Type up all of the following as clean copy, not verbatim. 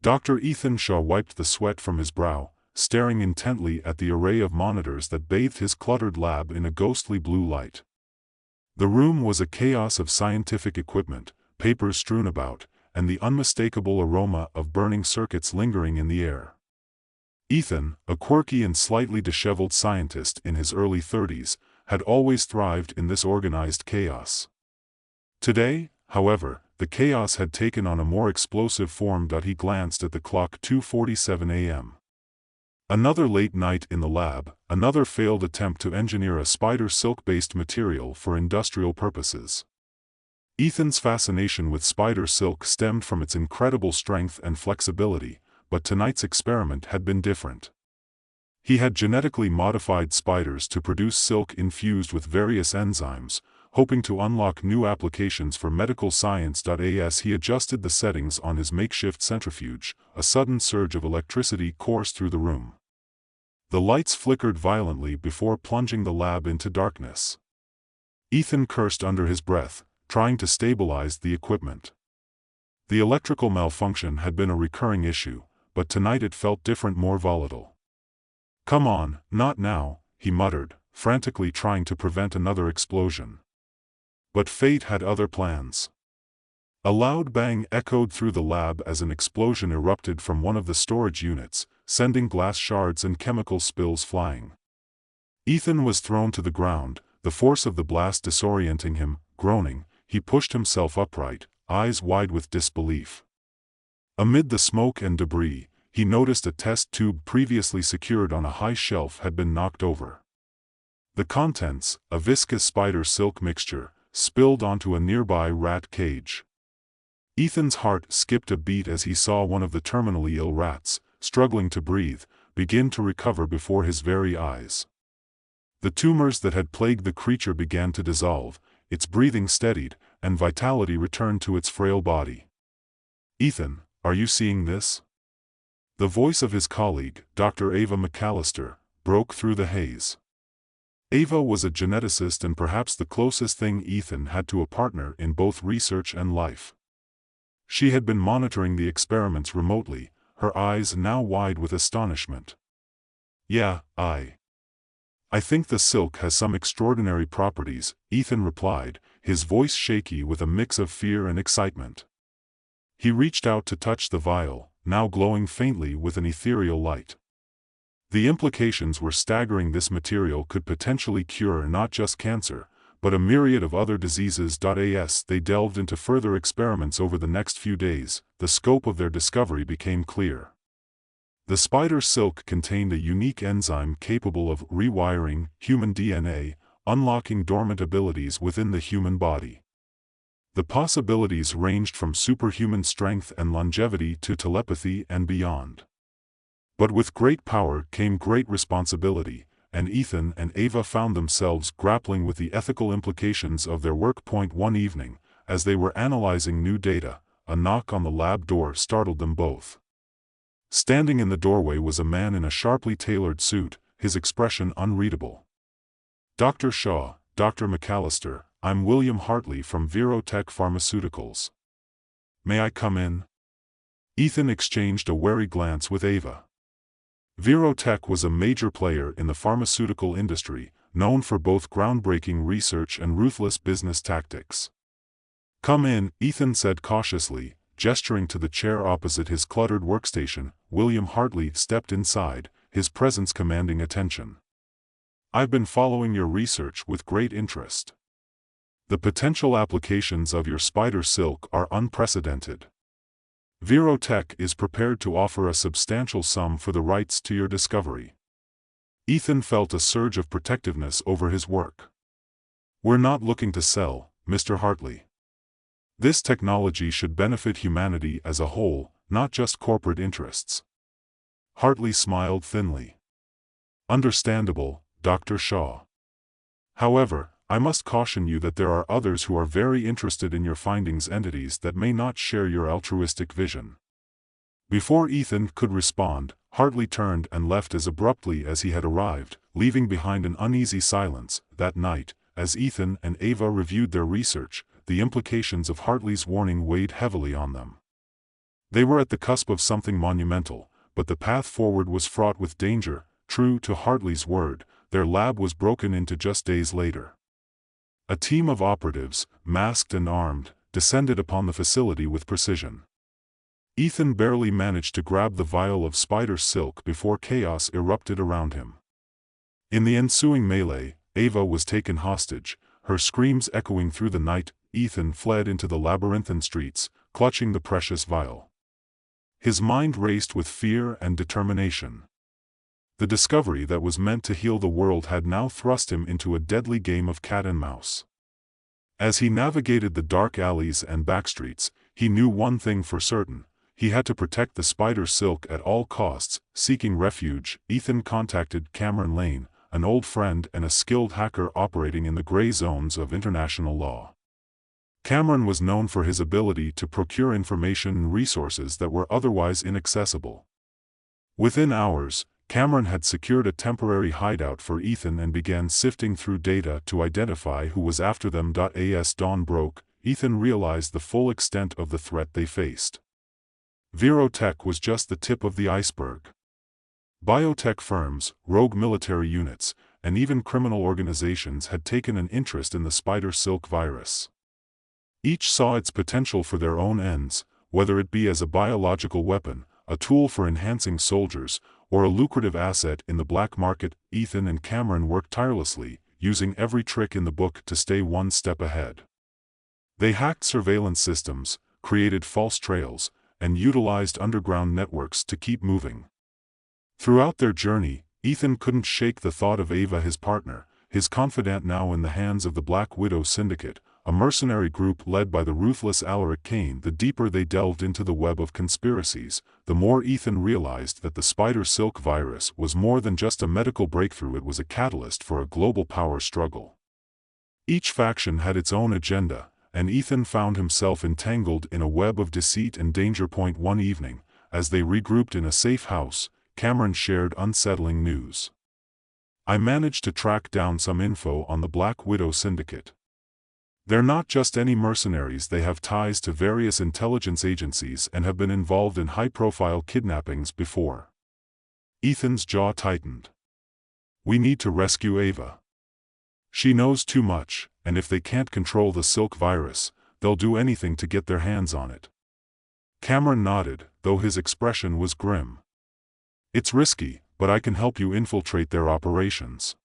Dr. Ethan Shaw wiped the sweat from his brow, staring intently at the array of monitors that bathed his cluttered lab in a ghostly blue light. The room was a chaos of scientific equipment, papers strewn about, and the unmistakable aroma of burning circuits lingering in the air. Ethan, a quirky and slightly disheveled scientist in his early 30s, had always thrived in this organized chaos. Today, however, the chaos had taken on a more explosive form. He glanced at the clock. 2:47 a.m. Another late night in the lab, another failed attempt to engineer a spider silk-based material for industrial purposes. Ethan's fascination with spider silk stemmed from its incredible strength and flexibility, but tonight's experiment had been different. He had genetically modified spiders to produce silk infused with various enzymes, hoping to unlock new applications for medical science. As he adjusted the settings on his makeshift centrifuge, a sudden surge of electricity coursed through the room. The lights flickered violently before plunging the lab into darkness. Ethan cursed under his breath, trying to stabilize the equipment. The electrical malfunction had been a recurring issue, but tonight it felt different, more volatile. "Come on, not now," he muttered, frantically trying to prevent another explosion. But fate had other plans. A loud bang echoed through the lab as an explosion erupted from one of the storage units, sending glass shards and chemical spills flying. Ethan was thrown to the ground, the force of the blast disorienting him. Groaning, he pushed himself upright, eyes wide with disbelief. Amid the smoke and debris, he noticed a test tube previously secured on a high shelf had been knocked over. The contents, a viscous spider silk mixture, spilled onto a nearby rat cage. Ethan's heart skipped a beat as he saw one of the terminally ill rats, struggling to breathe, begin to recover before his very eyes. The tumors that had plagued the creature began to dissolve, its breathing steadied, and vitality returned to its frail body. "Ethan, are you seeing this?" The voice of his colleague, Dr. Ava McAllister, broke through the haze. Ava was a geneticist and perhaps the closest thing Ethan had to a partner in both research and life. She had been monitoring the experiments remotely, her eyes now wide with astonishment. "Yeah, I think the silk has some extraordinary properties," Ethan replied, his voice shaky with a mix of fear and excitement. He reached out to touch the vial, now glowing faintly with an ethereal light. The implications were staggering. This material could potentially cure not just cancer, but a myriad of other diseases. As they delved into further experiments over the next few days, the scope of their discovery became clear. The spider silk contained a unique enzyme capable of rewiring human DNA, unlocking dormant abilities within the human body. The possibilities ranged from superhuman strength and longevity to telepathy and beyond. But with great power came great responsibility, and Ethan and Ava found themselves grappling with the ethical implications of their work. One evening, as they were analyzing new data, a knock on the lab door startled them both. Standing in the doorway was a man in a sharply tailored suit, his expression unreadable. "Dr. Shaw, Dr. McAllister, I'm William Hartley from Virotech Pharmaceuticals. May I come in?" Ethan exchanged a wary glance with Ava. Virotech was a major player in the pharmaceutical industry, known for both groundbreaking research and ruthless business tactics. "Come in," Ethan said cautiously, gesturing to the chair opposite his cluttered workstation. William Hartley stepped inside, his presence commanding attention. "I've been following your research with great interest. The potential applications of your spider silk are unprecedented. Virotech is prepared to offer a substantial sum for the rights to your discovery." Ethan felt a surge of protectiveness over his work. "We're not looking to sell, Mr. Hartley. This technology should benefit humanity as a whole, not just corporate interests." Hartley smiled thinly. "Understandable, Dr. Shaw. However, I must caution you that there are others who are very interested in your findings, entities that may not share your altruistic vision." Before Ethan could respond, Hartley turned and left as abruptly as he had arrived, leaving behind an uneasy silence. That night, as Ethan and Ava reviewed their research, the implications of Hartley's warning weighed heavily on them. They were at the cusp of something monumental, but the path forward was fraught with danger. True to Hartley's word, their lab was broken into just days later. A team of operatives, masked and armed, descended upon the facility with precision. Ethan barely managed to grab the vial of spider silk before chaos erupted around him. In the ensuing melee, Ava was taken hostage, her screams echoing through the night. Ethan fled into the labyrinthine streets, clutching the precious vial. His mind raced with fear and determination. The discovery that was meant to heal the world had now thrust him into a deadly game of cat and mouse. As he navigated the dark alleys and backstreets, he knew one thing for certain: he had to protect the spider silk at all costs. Seeking refuge, Ethan contacted Cameron Lane, an old friend and a skilled hacker operating in the gray zones of international law. Cameron was known for his ability to procure information and resources that were otherwise inaccessible. Within hours, Cameron had secured a temporary hideout for Ethan and began sifting through data to identify who was after them. As dawn broke, Ethan realized the full extent of the threat they faced. Virotech was just the tip of the iceberg. Biotech firms, rogue military units, and even criminal organizations had taken an interest in the spider silk virus. Each saw its potential for their own ends, whether it be as a biological weapon, a tool for enhancing soldiers, or a lucrative asset in the black market. Ethan and Cameron worked tirelessly, using every trick in the book to stay one step ahead. They hacked surveillance systems, created false trails, and utilized underground networks to keep moving. Throughout their journey, Ethan couldn't shake the thought of Ava, his partner, his confidant, now in the hands of the Black Widow Syndicate, a mercenary group led by the ruthless Alaric Kane. The deeper they delved into the web of conspiracies, the more Ethan realized that the spider silk virus was more than just a medical breakthrough. It was a catalyst for a global power struggle. Each faction had its own agenda, and Ethan found himself entangled in a web of deceit and danger. One evening, as they regrouped in a safe house, Cameron shared unsettling news. "I managed to track down some info on the Black Widow Syndicate. They're not just any mercenaries. They have ties to various intelligence agencies and have been involved in high-profile kidnappings before." Ethan's jaw tightened. "We need to rescue Ava. She knows too much, and if they can't control the silk virus, they'll do anything to get their hands on it." Cameron nodded, though his expression was grim. "It's risky, but I can help you infiltrate their operations.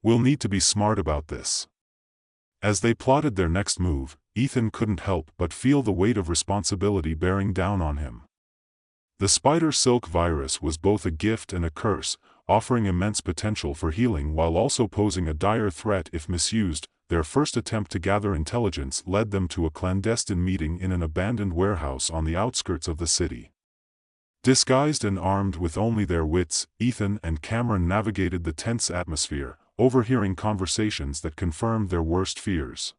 We'll need to be smart about this." As they plotted their next move, Ethan couldn't help but feel the weight of responsibility bearing down on him. The spider silk virus was both a gift and a curse, offering immense potential for healing while also posing a dire threat if misused. Their first attempt to gather intelligence led them to a clandestine meeting in an abandoned warehouse on the outskirts of the city. Disguised and armed with only their wits, Ethan and Cameron navigated the tense atmosphere, overhearing conversations that confirmed their worst fears.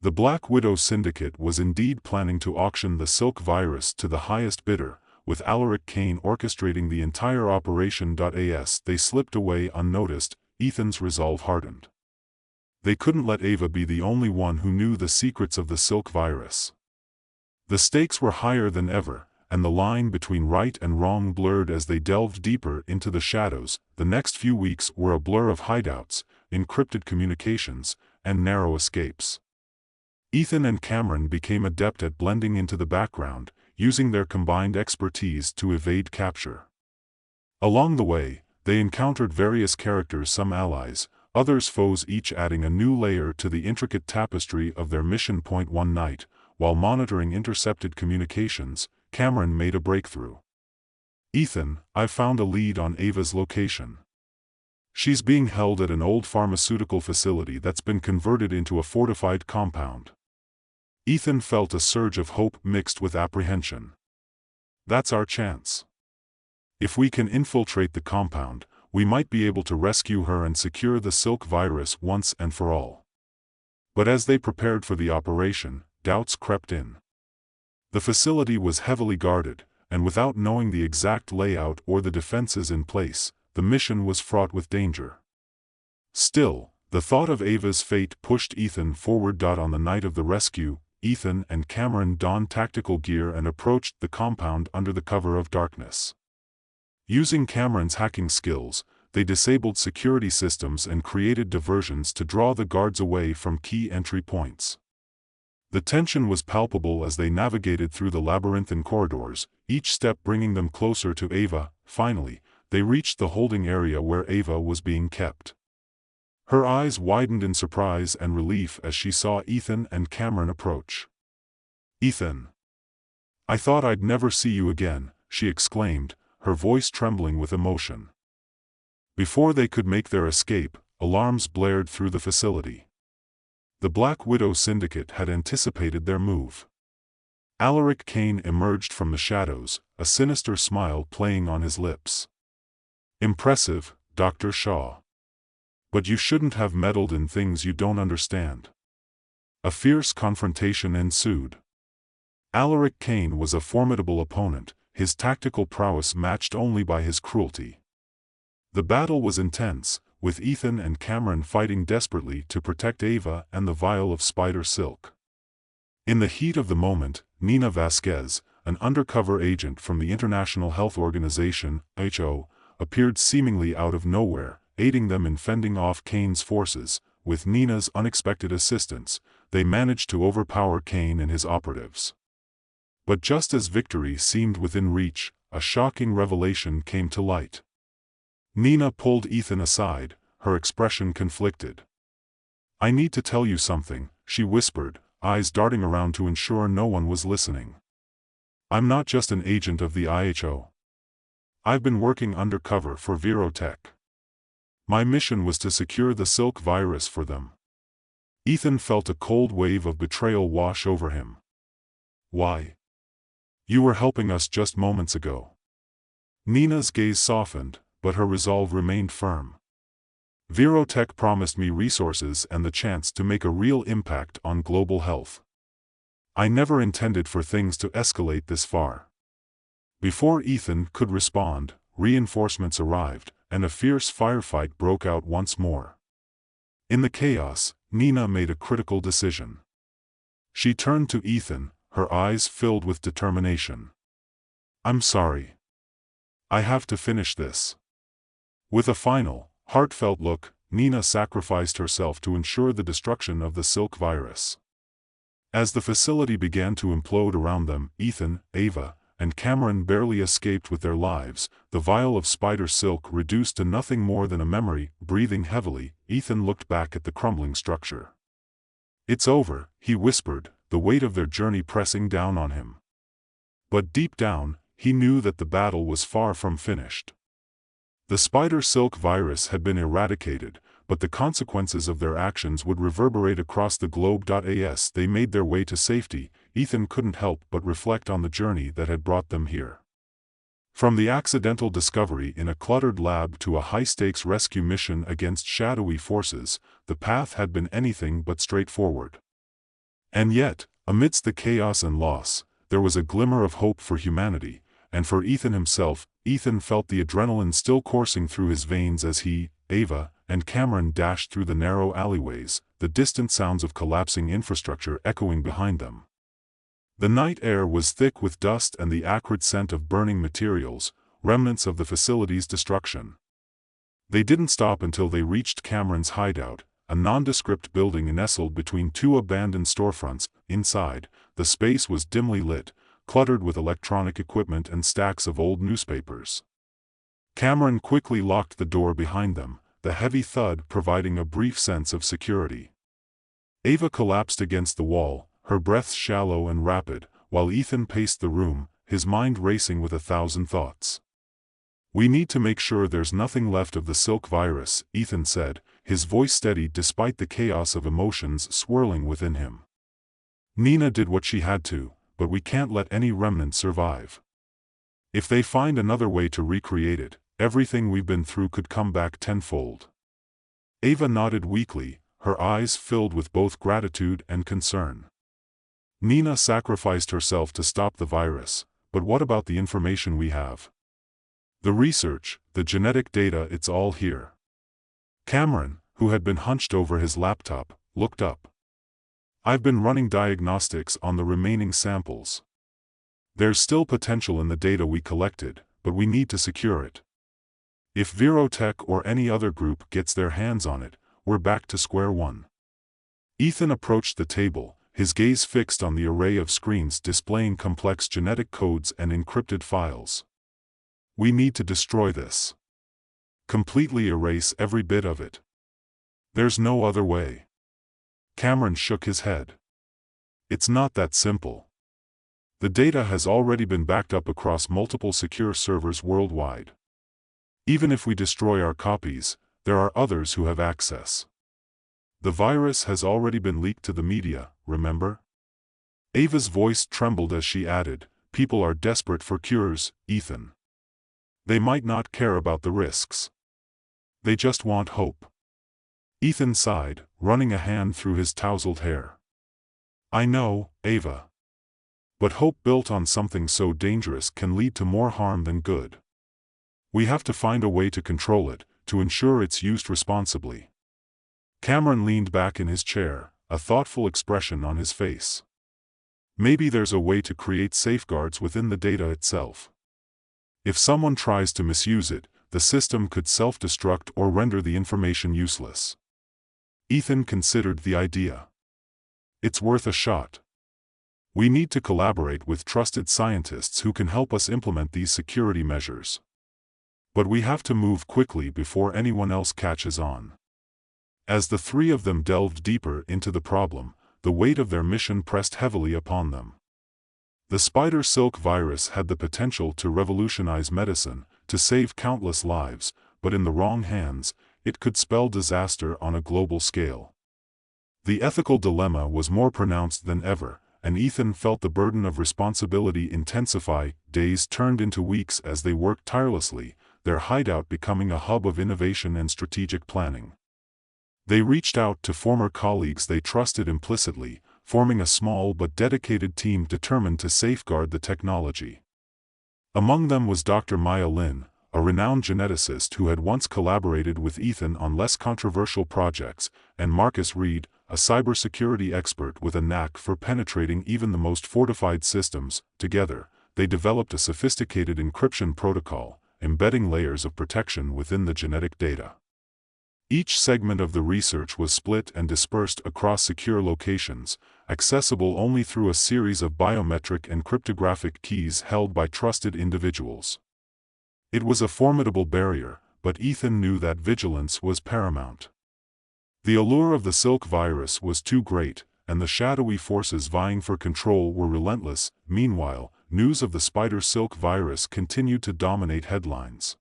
The Black Widow Syndicate was indeed planning to auction the silk virus to the highest bidder, with Alaric Kane orchestrating the entire operation. As they slipped away unnoticed, Ethan's resolve hardened. They couldn't let Ava be the only one who knew the secrets of the silk virus. The stakes were higher than ever, and the line between right and wrong blurred as they delved deeper into the shadows. The next few weeks were a blur of hideouts, encrypted communications, and narrow escapes. Ethan and Cameron became adept at blending into the background, using their combined expertise to evade capture. Along the way, they encountered various characters, some allies, others foes, each adding a new layer to the intricate tapestry of their mission. One night, while monitoring intercepted communications, Cameron made a breakthrough. "Ethan, I've found a lead on Ava's location. She's being held at an old pharmaceutical facility that's been converted into a fortified compound." Ethan felt a surge of hope mixed with apprehension. "That's our chance. If we can infiltrate the compound, we might be able to rescue her and secure the silk virus once and for all." But as they prepared for the operation, doubts crept in. The facility was heavily guarded, and without knowing the exact layout or the defenses in place, the mission was fraught with danger. Still, the thought of Ava's fate pushed Ethan forward. On the night of the rescue, Ethan and Cameron donned tactical gear and approached the compound under the cover of darkness. Using Cameron's hacking skills, they disabled security systems and created diversions to draw the guards away from key entry points. The tension was palpable as they navigated through the labyrinthine corridors, each step bringing them closer to Ava. Finally, they reached the holding area where Ava was being kept. Her eyes widened in surprise and relief as she saw Ethan and Cameron approach. "Ethan! I thought I'd never see you again," she exclaimed, her voice trembling with emotion. Before they could make their escape, alarms blared through the facility. The Black Widow Syndicate had anticipated their move. Alaric Kane emerged from the shadows, a sinister smile playing on his lips. "Impressive, Dr. Shaw. But you shouldn't have meddled in things you don't understand." A fierce confrontation ensued. Alaric Kane was a formidable opponent, his tactical prowess matched only by his cruelty. The battle was intense, with Ethan and Cameron fighting desperately to protect Ava and the vial of spider silk. In the heat of the moment, Nina Vasquez, an undercover agent from the International Health Organization, WHO, appeared seemingly out of nowhere, aiding them in fending off Kane's forces. With Nina's unexpected assistance, they managed to overpower Kane and his operatives. But just as victory seemed within reach, a shocking revelation came to light. Nina pulled Ethan aside, her expression conflicted. "I need to tell you something," she whispered, eyes darting around to ensure no one was listening. "I'm not just an agent of the IHO. I've been working undercover for Virotech. My mission was to secure the silk virus for them." Ethan felt a cold wave of betrayal wash over him. "Why? You were helping us just moments ago." Nina's gaze softened, but her resolve remained firm. "Virotech promised me resources and the chance to make a real impact on global health. I never intended for things to escalate this far." Before Ethan could respond, reinforcements arrived, and a fierce firefight broke out once more. In the chaos, Nina made a critical decision. She turned to Ethan, her eyes filled with determination. "I'm sorry. I have to finish this." With a final, heartfelt look, Nina sacrificed herself to ensure the destruction of the silk virus. As the facility began to implode around them, Ethan, Ava, and Cameron barely escaped with their lives. The vial of spider silk reduced to nothing more than a memory. Breathing heavily, Ethan looked back at the crumbling structure. "It's over," he whispered, the weight of their journey pressing down on him. But deep down, he knew that the battle was far from finished. The spider silk virus had been eradicated, but the consequences of their actions would reverberate across the globe. As they made their way to safety, Ethan couldn't help but reflect on the journey that had brought them here. From the accidental discovery in a cluttered lab to a high-stakes rescue mission against shadowy forces, the path had been anything but straightforward. And yet, amidst the chaos and loss, there was a glimmer of hope for humanity, and for Ethan himself. Ethan felt the adrenaline still coursing through his veins as he, Ava, and Cameron dashed through the narrow alleyways, the distant sounds of collapsing infrastructure echoing behind them. The night air was thick with dust and the acrid scent of burning materials, remnants of the facility's destruction. They didn't stop until they reached Cameron's hideout, a nondescript building nestled between two abandoned storefronts. Inside, the space was dimly lit, cluttered with electronic equipment and stacks of old newspapers. Cameron quickly locked the door behind them, the heavy thud providing a brief sense of security. Ava collapsed against the wall, her breaths shallow and rapid, while Ethan paced the room, his mind racing with 1,000 thoughts. "We need to make sure there's nothing left of the silk virus," Ethan said, his voice steady despite the chaos of emotions swirling within him. "Nina did what she had to, but we can't let any remnant survive. If they find another way to recreate it, everything we've been through could come back tenfold." Ava nodded weakly, her eyes filled with both gratitude and concern. "Nina sacrificed herself to stop the virus, but what about the information we have? The research, the genetic data, it's all here." Cameron, who had been hunched over his laptop, looked up. I've been running diagnostics on the remaining samples. There's still potential in the data we collected, but we need to secure it. If Virotech or any other group gets their hands on it, we're back to square one. Ethan approached the table, his gaze fixed on the array of screens displaying complex genetic codes and encrypted files. We need to destroy this. Completely erase every bit of it. There's no other way. Cameron shook his head. It's not that simple. The data has already been backed up across multiple secure servers worldwide. Even if we destroy our copies, there are others who have access. The virus has already been leaked to the media, remember? Ava's voice trembled as she added, "People are desperate for cures, Ethan. They might not care about the risks. They just want hope." Ethan sighed, running a hand through his tousled hair. "I know, Ava. But hope built on something so dangerous can lead to more harm than good. We have to find a way to control it, to ensure it's used responsibly." Cameron leaned back in his chair, a thoughtful expression on his face. "Maybe there's a way to create safeguards within the data itself. If someone tries to misuse it, the system could self-destruct or render the information useless." Ethan considered the idea. "It's worth a shot. We need to collaborate with trusted scientists who can help us implement these security measures. But we have to move quickly before anyone else catches on." As the three of them delved deeper into the problem, the weight of their mission pressed heavily upon them. The spider silk virus had the potential to revolutionize medicine, to save countless lives, but in the wrong hands, it could spell disaster on a global scale. The ethical dilemma was more pronounced than ever, and Ethan felt the burden of responsibility intensify. Days turned into weeks as they worked tirelessly, their hideout becoming a hub of innovation and strategic planning. They reached out to former colleagues they trusted implicitly, forming a small but dedicated team determined to safeguard the technology. Among them was Dr. Maya Lin, a renowned geneticist who had once collaborated with Ethan on less controversial projects, and Marcus Reed, a cybersecurity expert with a knack for penetrating even the most fortified systems. Together, they developed a sophisticated encryption protocol, embedding layers of protection within the genetic data. Each segment of the research was split and dispersed across secure locations, accessible only through a series of biometric and cryptographic keys held by trusted individuals. It was a formidable barrier, but Ethan knew that vigilance was paramount. The allure of the silk virus was too great, and the shadowy forces vying for control were relentless. Meanwhile, news of the spider silk virus continued to dominate headlines.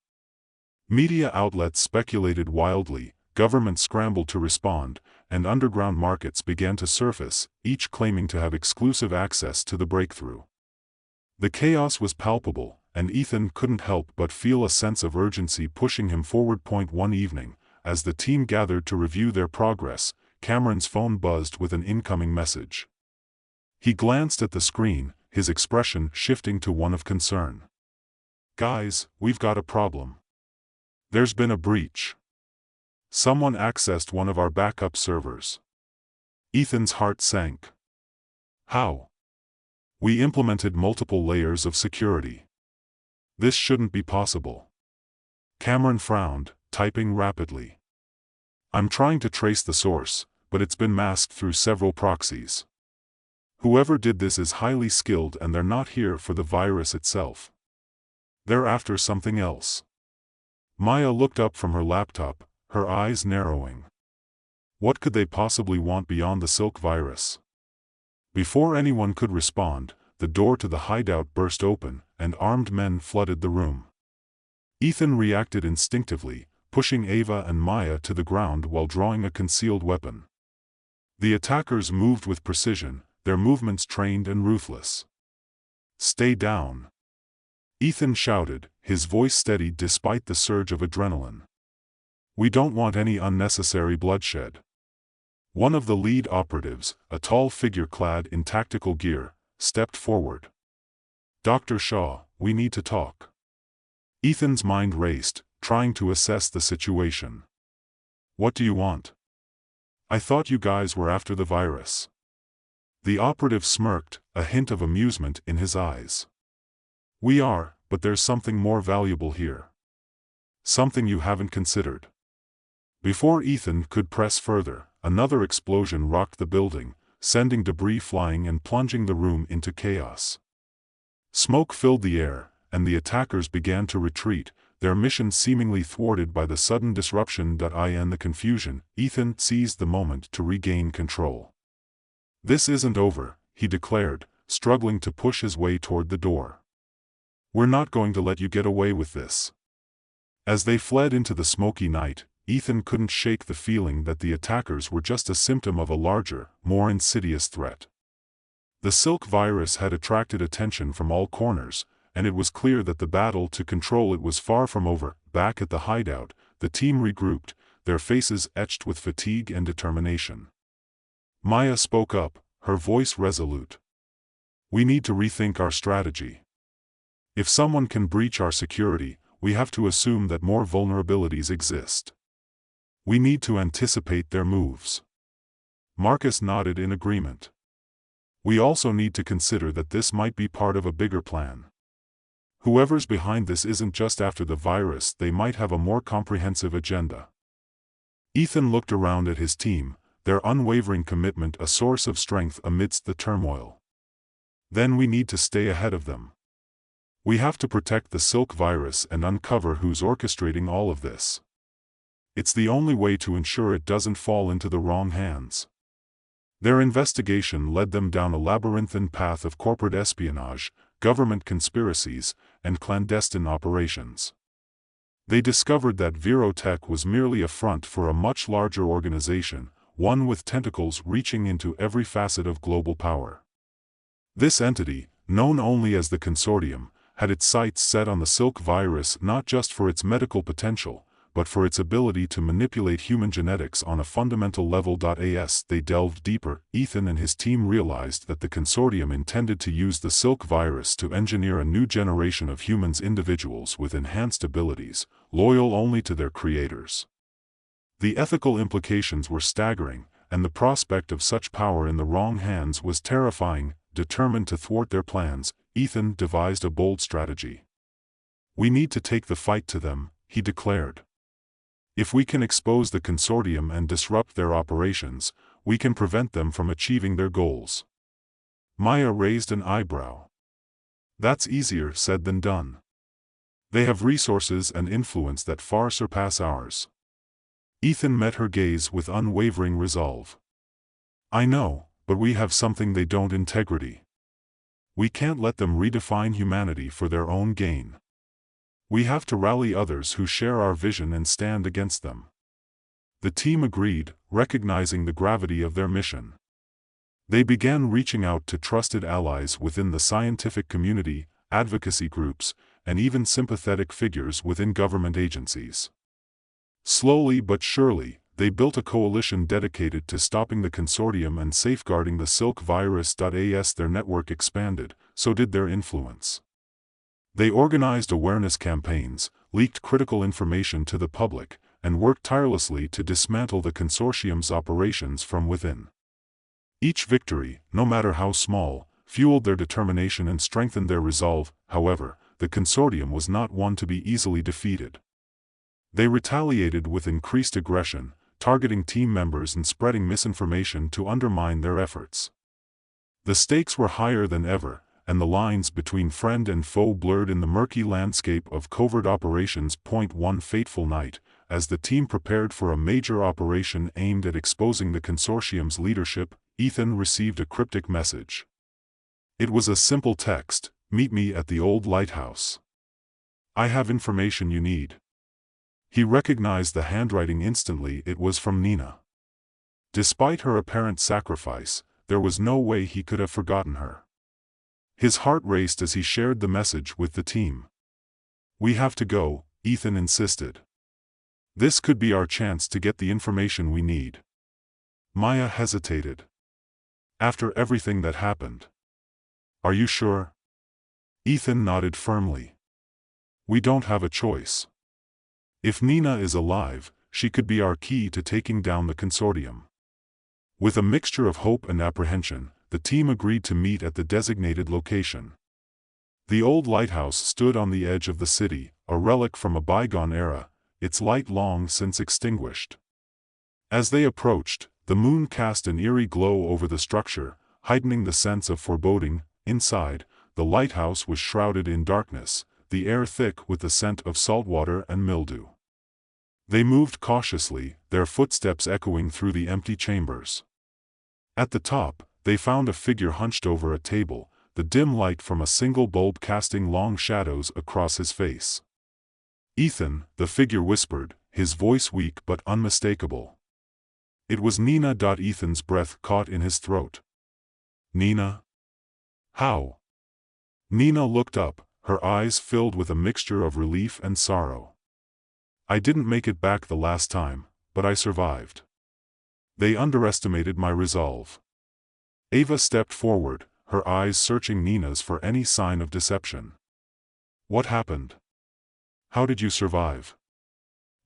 Media outlets speculated wildly, governments scrambled to respond, and underground markets began to surface, each claiming to have exclusive access to the breakthrough. The chaos was palpable, and Ethan couldn't help but feel a sense of urgency pushing him forward. One evening, as the team gathered to review their progress, Cameron's phone buzzed with an incoming message. He glanced at the screen, his expression shifting to one of concern. "Guys, we've got a problem. There's been a breach. Someone accessed one of our backup servers." Ethan's heart sank. "How?" "We implemented multiple layers of security. This shouldn't be possible." Cameron frowned, typing rapidly. "I'm trying to trace the source, but it's been masked through several proxies. Whoever did this is highly skilled and they're not here for the virus itself. They're after something else." Maya looked up from her laptop, her eyes narrowing. What could they possibly want beyond the silk virus? Before anyone could respond, the door to the hideout burst open, and armed men flooded the room. Ethan reacted instinctively, pushing Ava and Maya to the ground while drawing a concealed weapon. The attackers moved with precision, their movements trained and ruthless. "Stay down," Ethan shouted, his voice steady despite the surge of adrenaline. "We don't want any unnecessary bloodshed." One of the lead operatives, a tall figure clad in tactical gear, stepped forward. "Dr. Shaw, we need to talk." Ethan's mind raced, trying to assess the situation. "What do you want? I thought you guys were after the virus." The operative smirked, a hint of amusement in his eyes. We are, but there's something more valuable here. Something you haven't considered. Before Ethan could press further, another explosion rocked the building, sending debris flying and plunging the room into chaos. Smoke filled the air, and the attackers began to retreat, their mission seemingly thwarted by the sudden disruption. In the confusion, Ethan seized the moment to regain control. This isn't over, he declared, struggling to push his way toward the door. We're not going to let you get away with this. As they fled into the smoky night, Ethan couldn't shake the feeling that the attackers were just a symptom of a larger, more insidious threat. The silk virus had attracted attention from all corners, and it was clear that the battle to control it was far from over. Back at the hideout, the team regrouped, their faces etched with fatigue and determination. Maya spoke up, her voice resolute. We need to rethink our strategy. If someone can breach our security, we have to assume that more vulnerabilities exist. We need to anticipate their moves. Marcus nodded in agreement. We also need to consider that this might be part of a bigger plan. Whoever's behind this isn't just after the virus, they might have a more comprehensive agenda. Ethan looked around at his team, their unwavering commitment a source of strength amidst the turmoil. Then we need to stay ahead of them. We have to protect the silk virus and uncover who's orchestrating all of this. It's the only way to ensure it doesn't fall into the wrong hands. Their investigation led them down a labyrinthine path of corporate espionage, government conspiracies, and clandestine operations. They discovered that Virotech was merely a front for a much larger organization, one with tentacles reaching into every facet of global power. This entity, known only as the Consortium, had its sights set on the silk virus not just for its medical potential, but for its ability to manipulate human genetics on a fundamental level. As they delved deeper, Ethan and his team realized that the Consortium intended to use the silk virus to engineer a new generation of humans, individuals with enhanced abilities, loyal only to their creators. The ethical implications were staggering, and the prospect of such power in the wrong hands was terrifying. Determined to thwart their plans, Ethan devised a bold strategy. We need to take the fight to them, he declared. If we can expose the Consortium and disrupt their operations, we can prevent them from achieving their goals. Maya raised an eyebrow. That's easier said than done. They have resources and influence that far surpass ours. Ethan met her gaze with unwavering resolve. I know, but we have something they don't: integrity. We can't let them redefine humanity for their own gain. We have to rally others who share our vision and stand against them. The team agreed, recognizing the gravity of their mission. They began reaching out to trusted allies within the scientific community, advocacy groups, and even sympathetic figures within government agencies. Slowly but surely, they built a coalition dedicated to stopping the Consortium and safeguarding the silk virus. As their network expanded, so did their influence. They organized awareness campaigns, leaked critical information to the public, and worked tirelessly to dismantle the Consortium's operations from within. Each victory, no matter how small, fueled their determination and strengthened their resolve. However, the Consortium was not one to be easily defeated. They retaliated with increased aggression, targeting team members and spreading misinformation to undermine their efforts. The stakes were higher than ever, and the lines between friend and foe blurred in the murky landscape of covert operations. One fateful night, as the team prepared for a major operation aimed at exposing the Consortium's leadership, Ethan received a cryptic message. It was a simple text: "Meet me at the old lighthouse. I have information you need." He recognized the handwriting instantly. It was from Nina. Despite her apparent sacrifice, there was no way he could have forgotten her. His heart raced as he shared the message with the team. "We have to go," Ethan insisted. "This could be our chance to get the information we need." Maya hesitated. "After everything that happened. Are you sure?" Ethan nodded firmly. "We don't have a choice. If Nina is alive, she could be our key to taking down the Consortium." With a mixture of hope and apprehension, the team agreed to meet at the designated location. The old lighthouse stood on the edge of the city, a relic from a bygone era, its light long since extinguished. As they approached, the moon cast an eerie glow over the structure, heightening the sense of foreboding. Inside, the lighthouse was shrouded in darkness, the air thick with the scent of saltwater and mildew. They moved cautiously, their footsteps echoing through the empty chambers. At the top, they found a figure hunched over a table, the dim light from a single bulb casting long shadows across his face. "Ethan," the figure whispered, his voice weak but unmistakable. It was Nina. Ethan's breath caught in his throat. "Nina? How?" Nina looked up, her eyes filled with a mixture of relief and sorrow. "I didn't make it back the last time, but I survived. They underestimated my resolve." Ava stepped forward, her eyes searching Nina's for any sign of deception. "What happened? How did you survive?"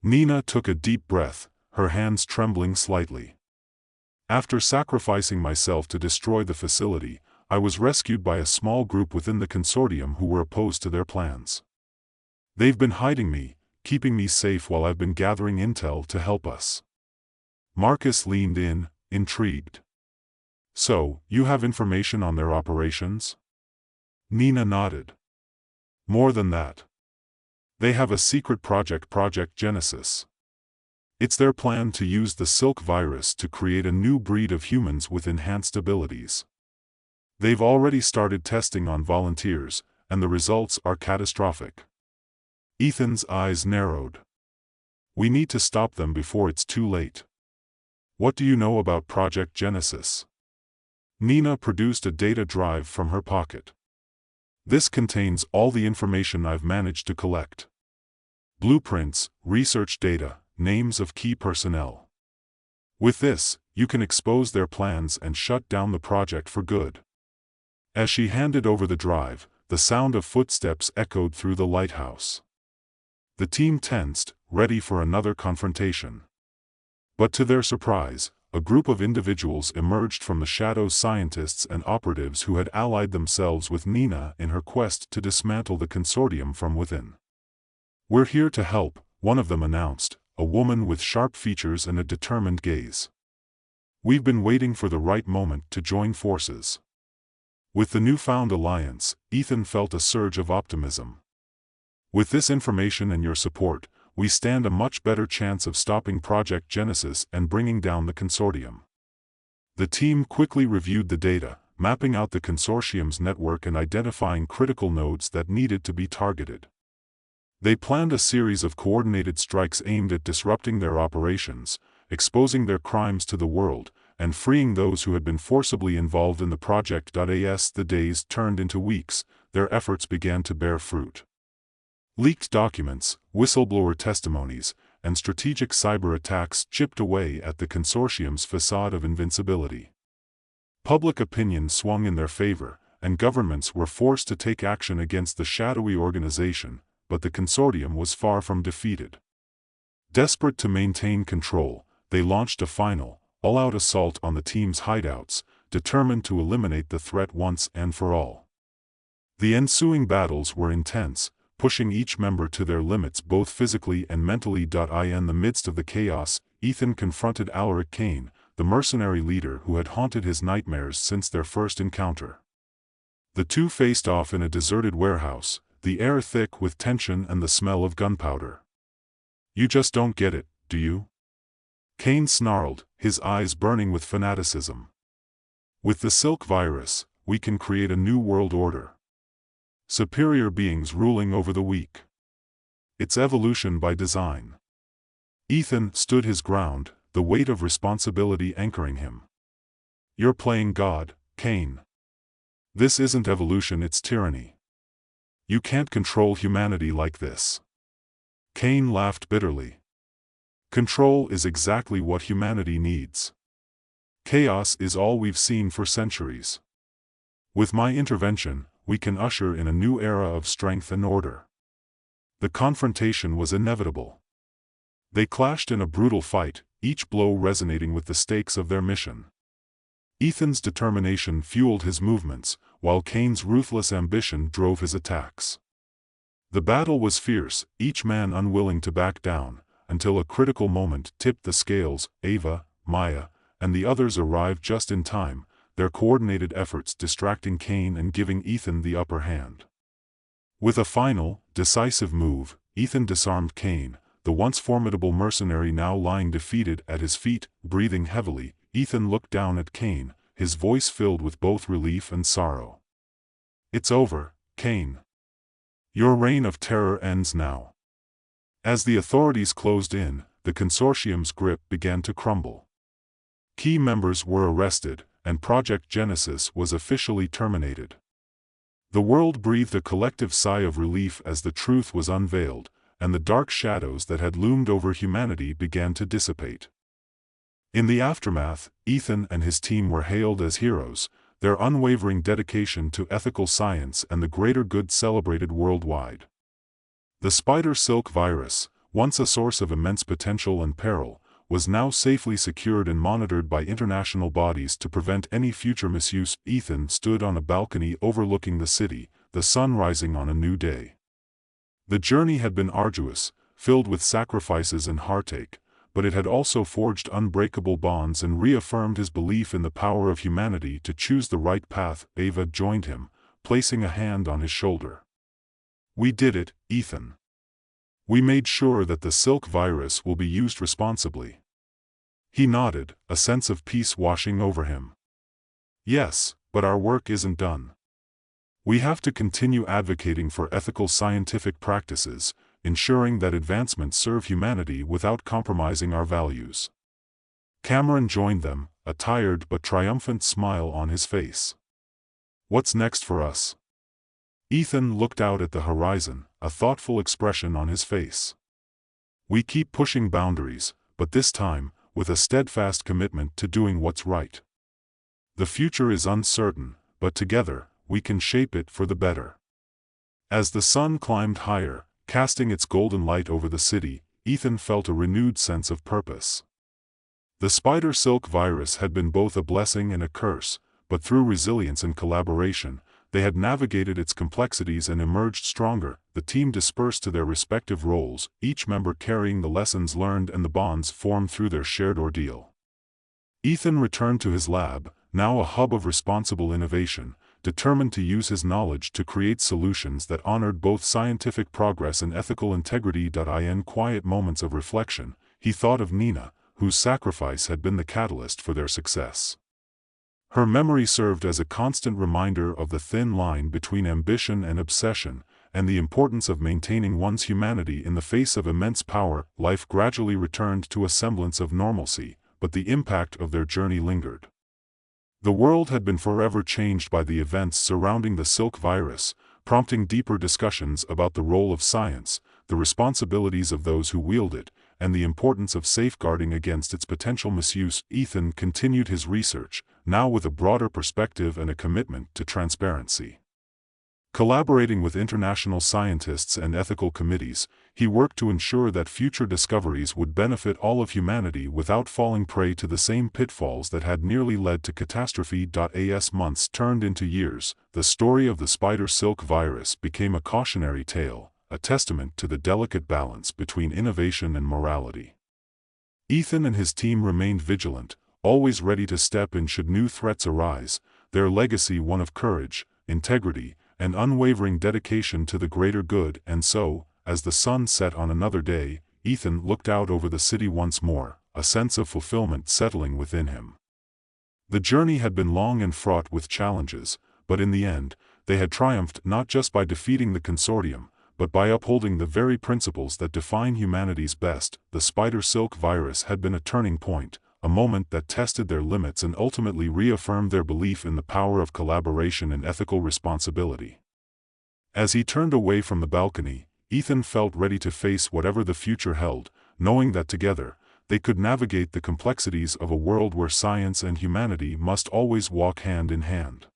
Nina took a deep breath, her hands trembling slightly. "After sacrificing myself to destroy the facility, I was rescued by a small group within the consortium who were opposed to their plans. They've been hiding me, keeping me safe while I've been gathering intel to help us." Marcus leaned in, intrigued. "So, you have information on their operations?" Nina nodded. "More than that. They have a secret project, Project Genesis. It's their plan to use the silk virus to create a new breed of humans with enhanced abilities. They've already started testing on volunteers, and the results are catastrophic." Ethan's eyes narrowed. "We need to stop them before it's too late. What do you know about Project Genesis?" Nina produced a data drive from her pocket. "This contains all the information I've managed to collect. Blueprints, research data, names of key personnel. With this, you can expose their plans and shut down the project for good." As she handed over the drive, the sound of footsteps echoed through the lighthouse. The team tensed, ready for another confrontation. But to their surprise, a group of individuals emerged from the shadows, scientists and operatives who had allied themselves with Nina in her quest to dismantle the consortium from within. "We're here to help," one of them announced, a woman with sharp features and a determined gaze. "We've been waiting for the right moment to join forces." With the newfound alliance, Ethan felt a surge of optimism. "With this information and your support, we stand a much better chance of stopping Project Genesis and bringing down the consortium." The team quickly reviewed the data, mapping out the consortium's network and identifying critical nodes that needed to be targeted. They planned a series of coordinated strikes aimed at disrupting their operations, exposing their crimes to the world, and freeing those who had been forcibly involved in the project. As the days turned into weeks, their efforts began to bear fruit. Leaked documents, whistleblower testimonies, and strategic cyber attacks chipped away at the consortium's facade of invincibility. Public opinion swung in their favor, and governments were forced to take action against the shadowy organization, but the consortium was far from defeated. Desperate to maintain control, they launched a final, all-out assault on the team's hideouts, determined to eliminate the threat once and for all. The ensuing battles were intense, pushing each member to their limits both physically and mentally. In the midst of the chaos, Ethan confronted Alaric Kane, the mercenary leader who had haunted his nightmares since their first encounter. The two faced off in a deserted warehouse, the air thick with tension and the smell of gunpowder. "You just don't get it, do you?" Kane snarled, his eyes burning with fanaticism. "With the silk virus, we can create a new world order. Superior beings ruling over the weak. It's evolution by design." Ethan stood his ground, the weight of responsibility anchoring him. "You're playing God, Kane. This isn't evolution, it's tyranny. You can't control humanity like this." Kane laughed bitterly. "Control is exactly what humanity needs. Chaos is all we've seen for centuries. With my intervention, we can usher in a new era of strength and order." The confrontation was inevitable. They clashed in a brutal fight, each blow resonating with the stakes of their mission. Ethan's determination fueled his movements, while Kane's ruthless ambition drove his attacks. The battle was fierce, each man unwilling to back down, until a critical moment tipped the scales. Ava, Maya, and the others arrived just in time, their coordinated efforts distracting Kane and giving Ethan the upper hand. With a final, decisive move, Ethan disarmed Kane, the once formidable mercenary now lying defeated at his feet. Breathing heavily, Ethan looked down at Kane, his voice filled with both relief and sorrow. "It's over, Kane. Your reign of terror ends now." As the authorities closed in, the consortium's grip began to crumble. Key members were arrested, and Project Genesis was officially terminated. The world breathed a collective sigh of relief as the truth was unveiled, and the dark shadows that had loomed over humanity began to dissipate. In the aftermath, Ethan and his team were hailed as heroes, their unwavering dedication to ethical science and the greater good celebrated worldwide. The spider silk virus, once a source of immense potential and peril, was now safely secured and monitored by international bodies to prevent any future misuse. Ethan stood on a balcony overlooking the city, the sun rising on a new day. The journey had been arduous, filled with sacrifices and heartache, but it had also forged unbreakable bonds and reaffirmed his belief in the power of humanity to choose the right path. Ava joined him, placing a hand on his shoulder. "We did it, Ethan. We made sure that the silk virus will be used responsibly." He nodded, a sense of peace washing over him. "Yes, but our work isn't done. We have to continue advocating for ethical scientific practices, ensuring that advancements serve humanity without compromising our values." Cameron joined them, a tired but triumphant smile on his face. "What's next for us?" Ethan looked out at the horizon, a thoughtful expression on his face. "We keep pushing boundaries, but this time, with a steadfast commitment to doing what's right. The future is uncertain, but together, we can shape it for the better." As the sun climbed higher, casting its golden light over the city, Ethan felt a renewed sense of purpose. The spider silk virus had been both a blessing and a curse, but through resilience and collaboration, they had navigated its complexities and emerged stronger. The team dispersed to their respective roles, each member carrying the lessons learned and the bonds formed through their shared ordeal. Ethan returned to his lab, now a hub of responsible innovation, determined to use his knowledge to create solutions that honored both scientific progress and ethical integrity. In quiet moments of reflection, he thought of Nina, whose sacrifice had been the catalyst for their success. Her memory served as a constant reminder of the thin line between ambition and obsession, and the importance of maintaining one's humanity in the face of immense power. Life gradually returned to a semblance of normalcy, but the impact of their journey lingered. The world had been forever changed by the events surrounding the silk virus, prompting deeper discussions about the role of science, the responsibilities of those who wield it, and the importance of safeguarding against its potential misuse. Ethan continued his research, now with a broader perspective and a commitment to transparency. Collaborating with international scientists and ethical committees, he worked to ensure that future discoveries would benefit all of humanity without falling prey to the same pitfalls that had nearly led to catastrophe. As months turned into years, the story of the spider silk virus became a cautionary tale, a testament to the delicate balance between innovation and morality. Ethan and his team remained vigilant, always ready to step in should new threats arise, their legacy one of courage, integrity, and unwavering dedication to the greater good. And so, as the sun set on another day, Ethan looked out over the city once more, a sense of fulfillment settling within him. The journey had been long and fraught with challenges, but in the end, they had triumphed not just by defeating the consortium, but by upholding the very principles that define humanity's best. The spider silk virus had been a turning point, a moment that tested their limits and ultimately reaffirmed their belief in the power of collaboration and ethical responsibility. As he turned away from the balcony, Ethan felt ready to face whatever the future held, knowing that together, they could navigate the complexities of a world where science and humanity must always walk hand in hand.